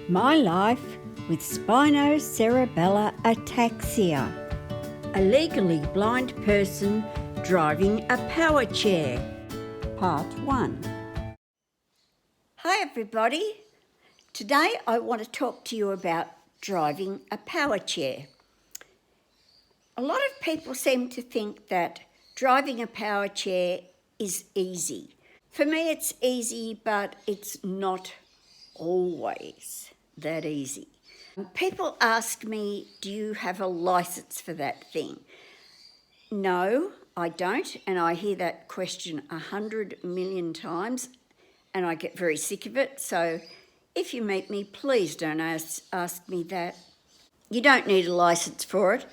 My life with spinocerebellar ataxia, a legally blind person driving a power chair. Part 1. Hi everybody. Today I want to talk to you about driving a power chair. A lot of people seem to think that driving a power chair is easy. For me it's easy, but it's not always that easy. People ask me, do you have a license for that thing? No, I don't, and I hear that question 100 million times and I get very sick of it. So if you meet me, please don't ask me that. You don't need a license for it,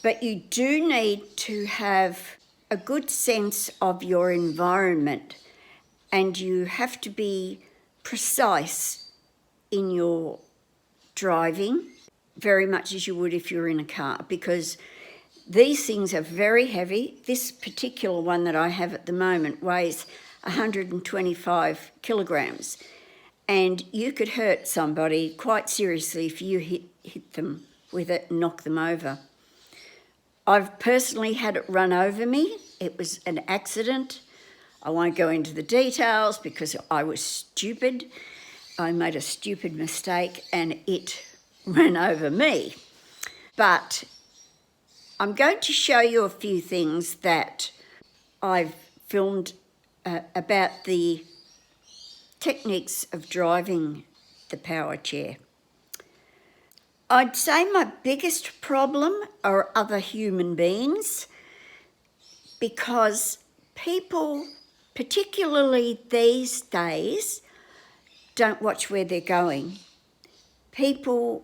but you do need to have a good sense of your environment, and you have to be precise in your driving, very much as you would if you're in a car, because these things are very heavy. This particular one that I have at the moment weighs 125 kilograms, and you could hurt somebody quite seriously if you hit them with it and knock them over. I've personally had it run over me. It was an accident. I won't go into the details because I was stupid. I made a stupid mistake and it ran over me. But I'm going to show you a few things that I've filmed about the techniques of driving the power chair. I'd say my biggest problem are other human beings, because people, particularly these days, don't watch where they're going. People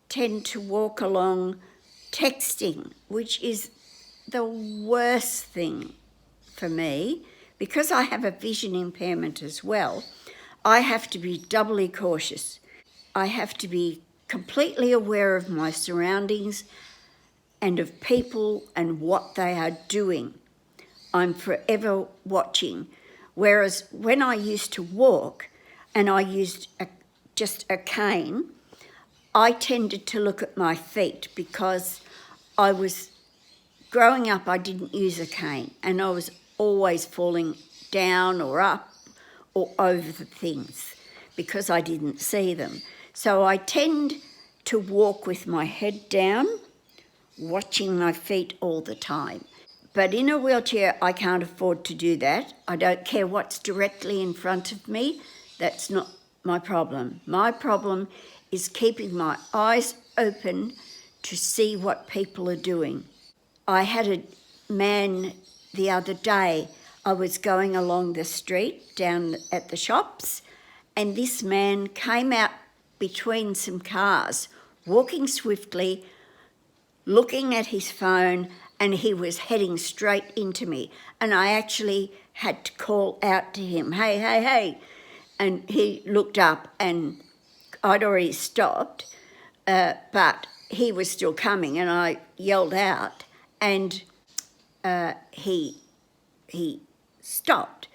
tend to walk along texting, which is the worst thing for me. Because I have a vision impairment as well, I have to be doubly cautious. I have to be completely aware of my surroundings and of people and what they are doing. I'm forever watching. Whereas when I used to walk and I used just a cane, I tended to look at my feet, because I was growing up, I didn't use a cane and I was always falling down or up or over the things because I didn't see them. So I tend to walk with my head down, watching my feet all the time. But in a wheelchair, I can't afford to do that. I don't care what's directly in front of me. That's not my problem. My problem is keeping my eyes open to see what people are doing. I had a man the other day. I was going along the street down at the shops, and this man came out between some cars, walking swiftly, looking at his phone, and he was heading straight into me. And I actually had to call out to him, hey, hey, hey. And he looked up and I'd already stopped, but he was still coming, and I yelled out, and he stopped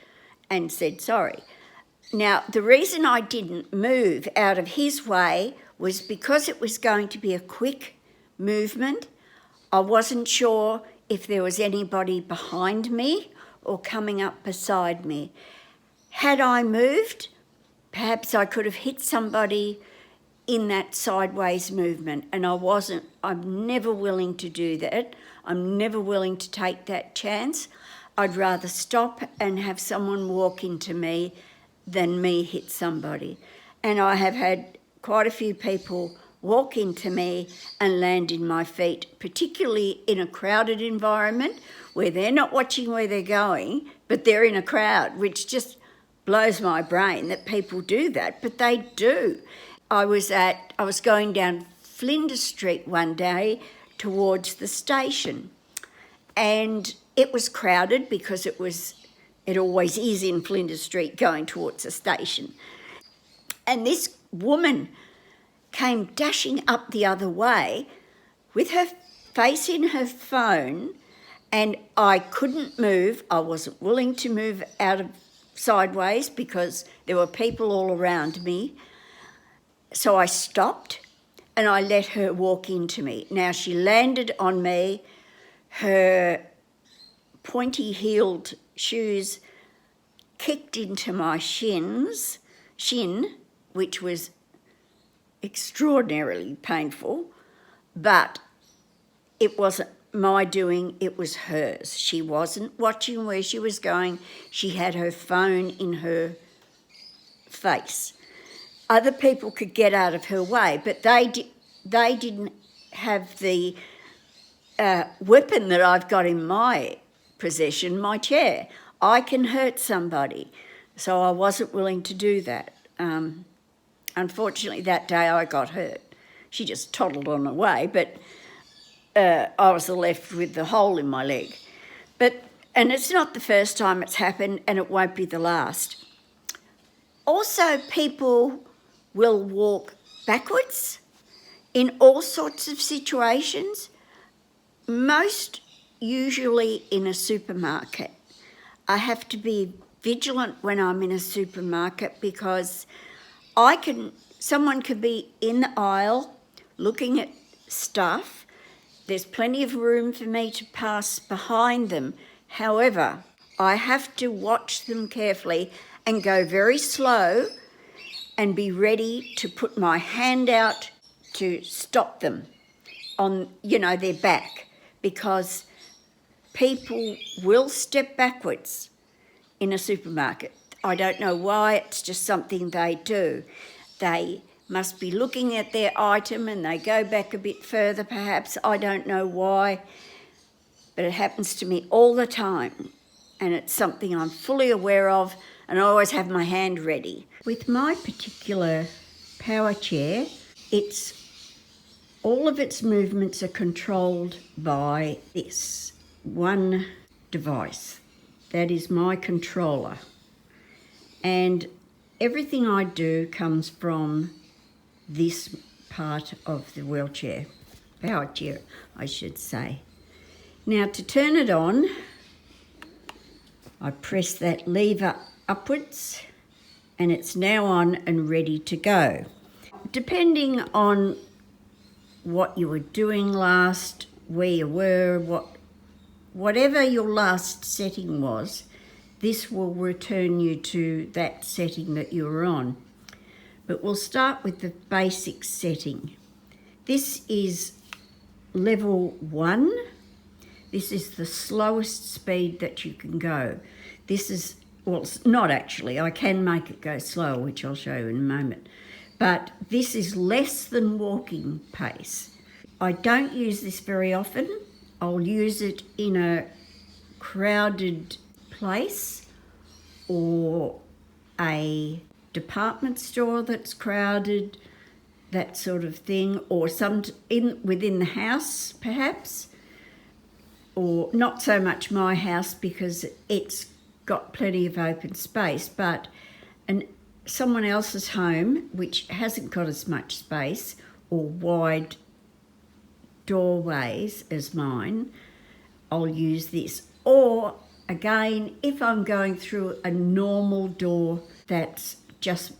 and said sorry. Now, the reason I didn't move out of his way was because it was going to be a quick movement. I wasn't sure if there was anybody behind me or coming up beside me. Had I moved, perhaps I could have hit somebody in that sideways movement, and I'm never willing to do that. I'm never willing to take that chance. I'd rather stop and have someone walk into me than me hit somebody. And I have had quite a few people walk into me and land in my feet, particularly in a crowded environment where they're not watching where they're going, but they're in a crowd, which just blows my brain that people do that, but they do. I was going down Flinders Street one day towards the station, and it was crowded because it always is in Flinders Street going towards the station. And this woman came dashing up the other way with her face in her phone, and I couldn't move. I wasn't willing to move out of sideways because there were people all around me. So I stopped and I let her walk into me. Now she landed on me, her pointy-heeled shoes kicked into my shin, which was extraordinarily painful, but it wasn't my doing, it was hers. She wasn't watching where she was going. She had her phone in her face. Other people could get out of her way, but they didn't have the weapon that I've got in my possession, my chair. I can hurt somebody, so I wasn't willing to do that. Unfortunately, that day I got hurt. She just toddled on away, but I was left with the hole in my leg. And it's not the first time it's happened, and it won't be the last. Also, people will walk backwards in all sorts of situations, most usually in a supermarket. I have to be vigilant when I'm in a supermarket because someone could be in the aisle looking at stuff. There's plenty of room for me to pass behind them. However, I have to watch them carefully and go very slow and be ready to put my hand out to stop them on, their back, because people will step backwards in a supermarket. I don't know why, it's just something they do. They must be looking at their item and they go back a bit further perhaps. I don't know why, but it happens to me all the time, and it's something I'm fully aware of, and I always have my hand ready. With my particular Powerchair, all of its movements are controlled by this one device. That is my controller. And everything I do comes from this part of the wheelchair, Powerchair, I should say. Now, to turn it on, I press that lever upwards and it's now on and ready to go. Depending on what you were doing last, where you were, whatever your last setting was, this will return you to that setting that you were on. But we'll start with the basic setting. This is level 1. This is the slowest speed that you can go. It's not actually, I can make it go slower, which I'll show you in a moment. But this is less than walking pace. I don't use this very often. I'll use it in a crowded place or a department store that's crowded, that sort of thing, or within the house perhaps, or not so much my house because it's got plenty of open space, but someone else's home which hasn't got as much space or wide doorways as mine, I'll use this. Or again, if I'm going through a normal door that's just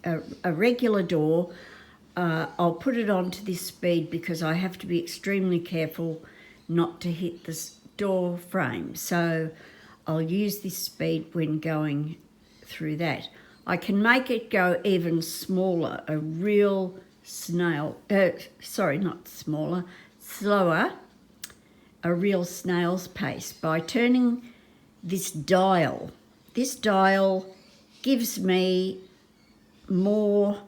a regular door, I'll put it on to this speed because I have to be extremely careful not to hit the door frame. So I'll use this speed when going through that. I can make it go even smaller, a real slower, a real snail's pace by turning this dial. This dial gives me more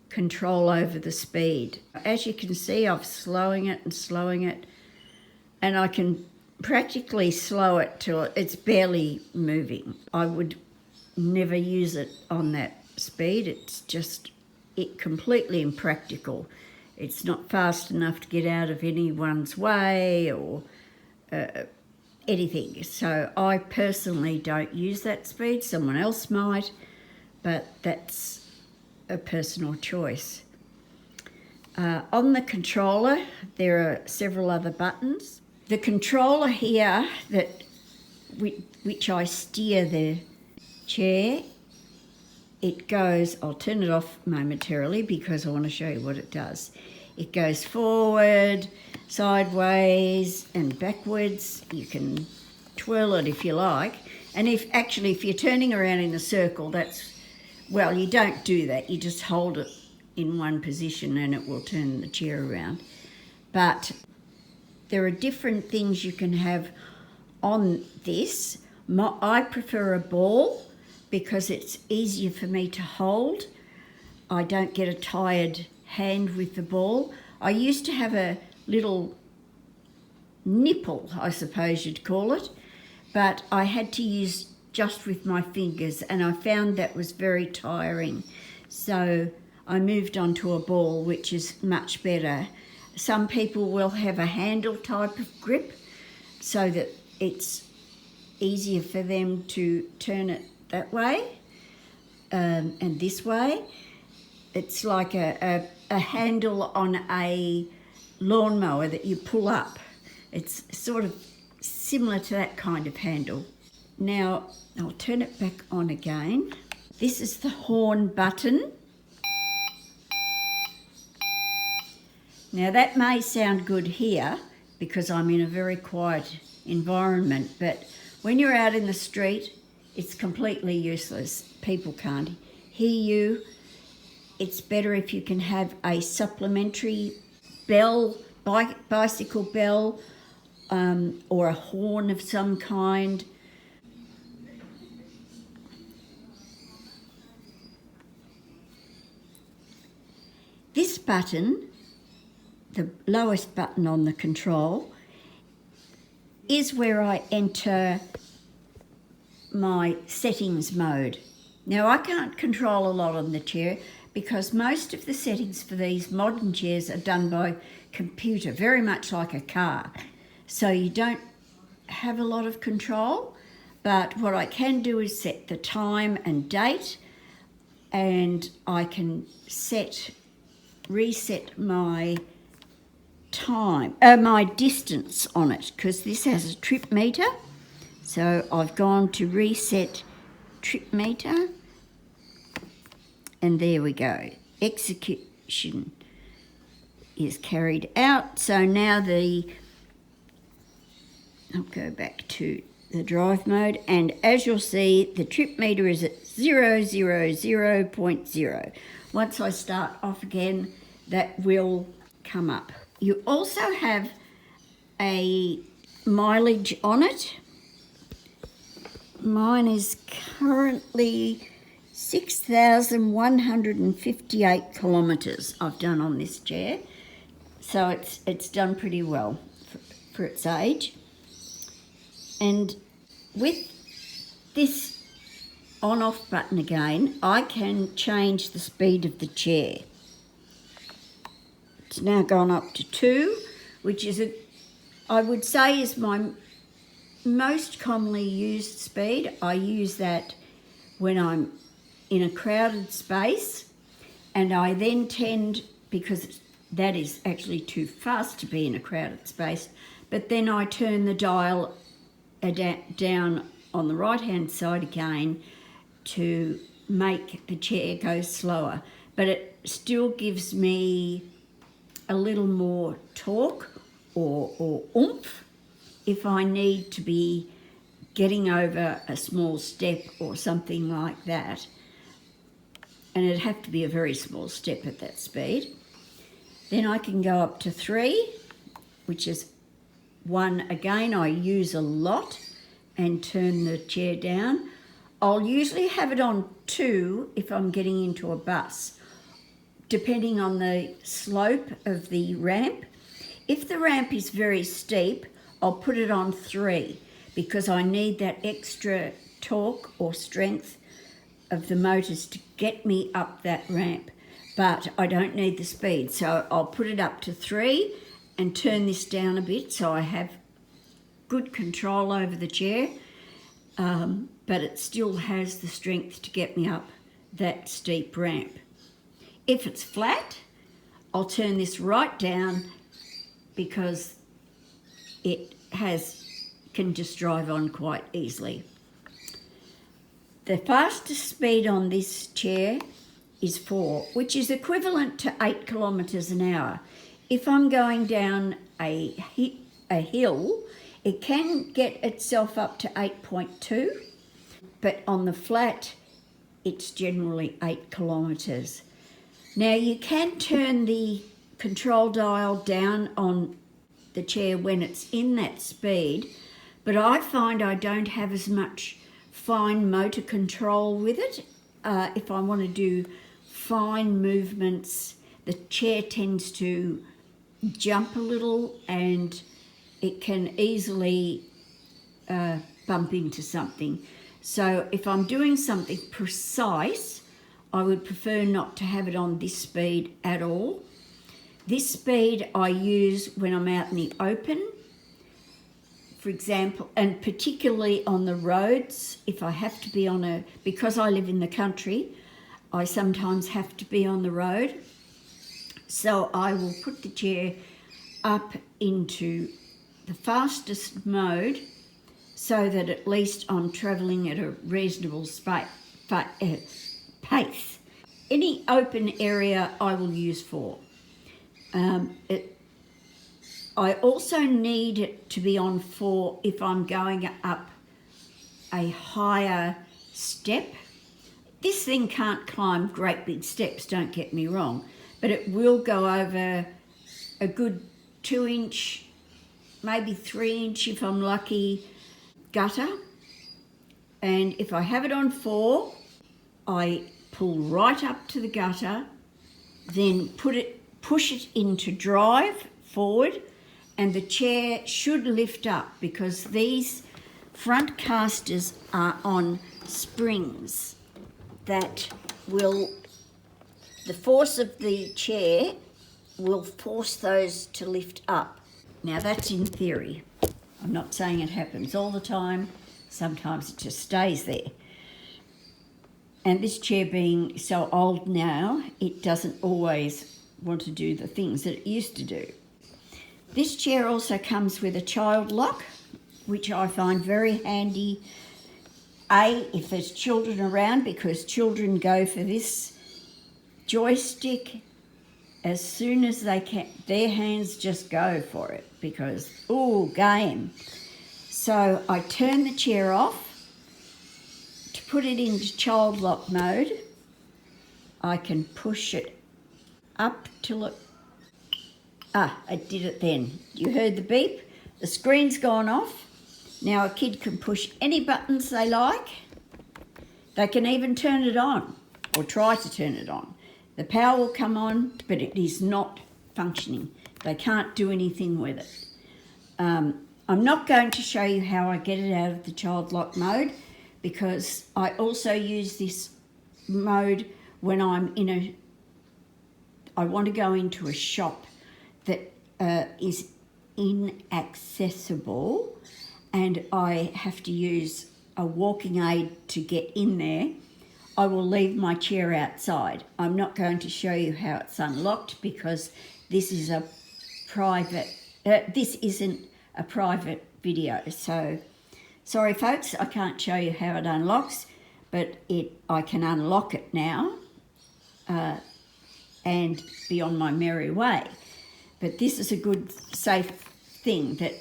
control over the speed. As you can see, I'm slowing it, and I can practically slow it till it's barely moving. I would never use it on that speed. It's just completely impractical. It's not fast enough to get out of anyone's way or anything. So I personally don't use that speed. Someone else might, but that's a personal choice. On the controller, there are several other buttons. The controller here which I steer the chair it goes, I'll turn it off momentarily because I want to show you what it does. It goes forward, sideways and backwards. You can twirl it if you like. And if you're turning around in a circle, you don't do that. You just hold it in one position and it will turn the chair around. But there are different things you can have on this. I prefer a ball because it's easier for me to hold. I don't get a tired hand with the ball. I used to have a little nipple, I suppose you'd call it, but I had to use just with my fingers and I found that was very tiring. So I moved on to a ball, which is much better. Some people will have a handle type of grip so that it's easier for them to turn it that way and this way. It's like a handle on a lawnmower that you pull up. It's sort of similar to that kind of handle. Now, I'll turn it back on again. This is the horn button. Now, that may sound good here because I'm in a very quiet environment, but when you're out in the street, it's completely useless. People can't hear you. It's better if you can have a supplementary bell, bicycle bell, or a horn of some kind. This button, the lowest button on the control, is where I enter my settings mode. Now, I can't control a lot on the chair because most of the settings for these modern chairs are done by computer, very much like a car. So you don't have a lot of control, but what I can do is set the time and date, and I can reset my time, my distance on it, because this has a trip meter. So I've gone to reset trip meter, and there we go. Execution is carried out. So now I'll go back to the drive mode, and as you'll see, the trip meter is at 000.0. Once I start off again, that will come up. You also have a mileage on it. Mine is currently 6,158 kilometres I've done on this chair. So it's done pretty well for its age. And with this on-off button again, I can change the speed of the chair. It's now gone up to 2, which is I would say is my most commonly used speed. I use that when I'm in a crowded space, and I then tend, because that is actually too fast to be in a crowded space, but then I turn the dial down on the right-hand side again to make the chair go slower. But it still gives me a little more torque or oomph if I need to be getting over a small step or something like that. And it'd have to be a very small step at that speed. Then I can go up to 3, which is one again I use a lot, and turn the chair down. I'll usually have it on 2 if I'm getting into a bus, depending on the slope of the ramp. If the ramp is very steep, I'll put it on 3 because I need that extra torque or strength of the motors to get me up that ramp, but I don't need the speed. So I'll put it up to 3 and turn this down a bit so I have good control over the chair, but it still has the strength to get me up that steep ramp. If it's flat, I'll turn this right down because it can just drive on quite easily. The fastest speed on this chair is 4, which is equivalent to 8 kilometres an hour. If I'm going down a hill, it can get itself up to 8.2, but on the flat, it's generally 8 kilometres. Now you can turn the control dial down on the chair when it's in that speed, but I find I don't have as much fine motor control with it. If I want to do fine movements, the chair tends to jump a little and it can easily bump into something. So if I'm doing something precise, I would prefer not to have it on this speed at all. This speed I use when I'm out in the open, for example, and particularly on the roads. If I have to be because I live in the country, I sometimes have to be on the road. So I will put the chair up into the fastest mode so that at least I'm travelling at a reasonable pace. Any open area I will use 4. I also need it to be on 4 if I'm going up a higher step. This thing can't climb great big steps, don't get me wrong, but it will go over a good 2-inch, maybe 3-inch if I'm lucky, gutter. And if I have it on 4, I pull right up to the gutter, then push it into drive forward, and the chair should lift up because these front casters are on springs that the force of the chair will force those to lift up. Now that's in theory. I'm not saying it happens all the time. Sometimes it just stays there. And this chair being so old now, it doesn't always want to do the things that it used to do. This chair also comes with a child lock, which I find very handy, if there's children around, because children go for this joystick as soon as they can. Their hands just go for it because, game. So I turn the chair off to put it into child lock mode. I can push it up till it... I did it then. You heard the beep? The screen's gone off. Now a kid can push any buttons they like. They can even turn it on or try to turn it on. The power will come on, but it is not functioning. They can't do anything with it. I'm not going to show you how I get it out of the child lock mode because I also use this mode when I'm I want to go into a shop that is inaccessible and I have to use a walking aid to get in there. I will leave my chair outside. I'm not going to show you how it's unlocked because this is a private, this isn't a private video. So, sorry folks, I can't show you how it unlocks, but I can unlock it now and be on my merry way. But this is a good, safe thing that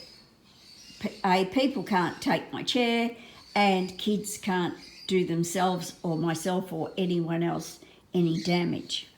people can't take my chair and kids can't do themselves or myself or anyone else any damage.